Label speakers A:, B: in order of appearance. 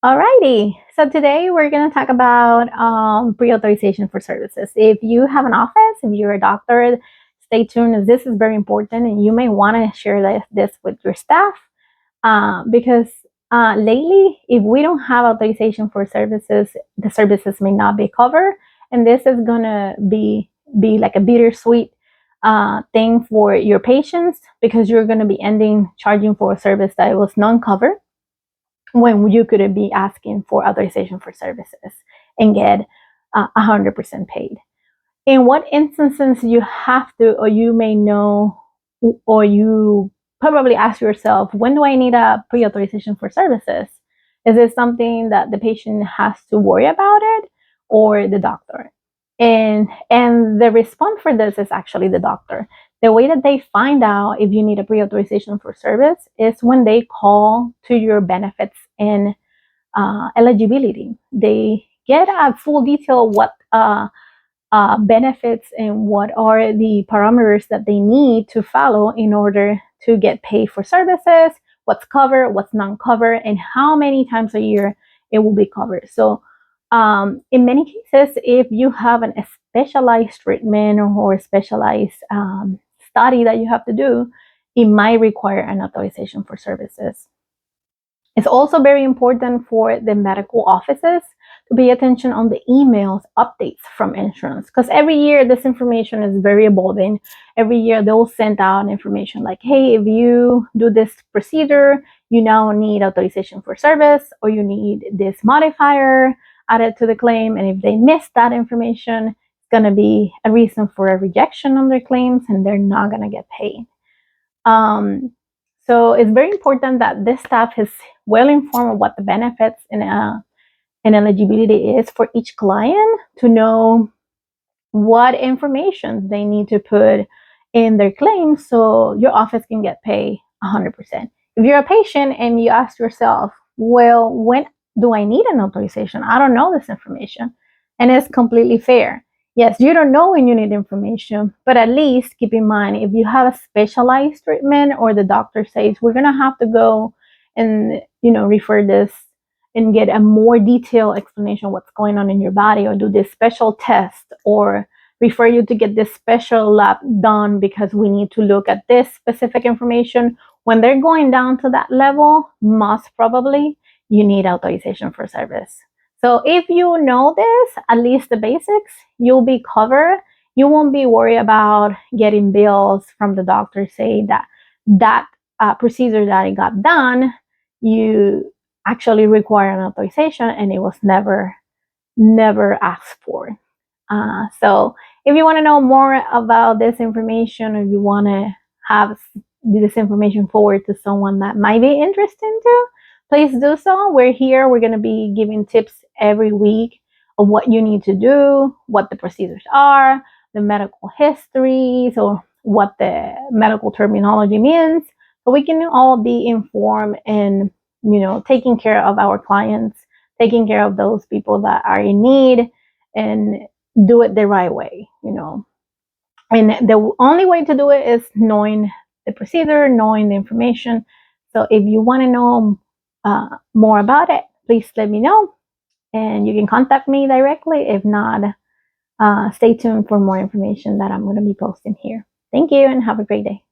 A: Alrighty, so today we're going to talk about pre-authorization for services. If you have an office, if you're a doctor, stay tuned as this is very important and you may want to share this with your staff because lately, if we don't have authorization for services, the services may not be covered, and this is going to be like a bittersweet thing for your patients because you're going to be ending charging for a service that was non-covered when you could be asking for authorization for services and get 100% paid. In what instances you have to, or you may know, or you probably ask yourself, when do I need a pre-authorization for services? Is it something that the patient has to worry about it or the doctor? And the response for this is actually the doctor. The way that they find out if you need a pre-authorization for service is when they call to your benefits and eligibility. They get a full detail of what benefits and what are the parameters that they need to follow in order to get paid for services, what's covered, what's non-covered, and how many times a year it will be covered. So in many cases, if you have a specialized treatment or a specialized study that you have to do, it might require an authorization for services. It's also very important for the medical offices to pay attention on the emails updates from insurance because every year this information is very evolving. Every year they'll send out information like, hey, if you do this procedure, you now need authorization for service or you need this modifier added to the claim. And if they miss that information, it's going to be a reason for a rejection on their claims and they're not going to get paid. So it's very important that this staff is well informed of what the benefits and eligibility is for each client to know what information they need to put in their claims so your office can get paid 100%. If you're a patient and you ask yourself, well, when do I need an authorization? I don't know this information. And it's completely fair. Yes, you don't know when you need information, but at least keep in mind if you have a specialized treatment or the doctor says we're going to have to go and refer this and get a more detailed explanation of what's going on in your body or do this special test or refer you to get this special lab done because we need to look at this specific information. When they're going down to that level, most probably you need authorization for service. So if you know this, at least the basics, you'll be covered. You won't be worried about getting bills from the doctor saying that procedure that it got done, you actually require an authorization and it was never asked for. So if you want to know more about this information, or you want to have this information forward to someone that might be interested too, please do so. We're here. We're going to be giving tips every week of what you need to do, what the procedures are, the medical histories, or what the medical terminology means, so we can all be informed and taking care of our clients, taking care of those people that are in need, and do it the right way. And the only way to do it is knowing the procedure, knowing the information. So if you want to know more about it, please let me know and you can contact me directly. If not, stay tuned for more information that I'm going to be posting here. Thank you and have a great day.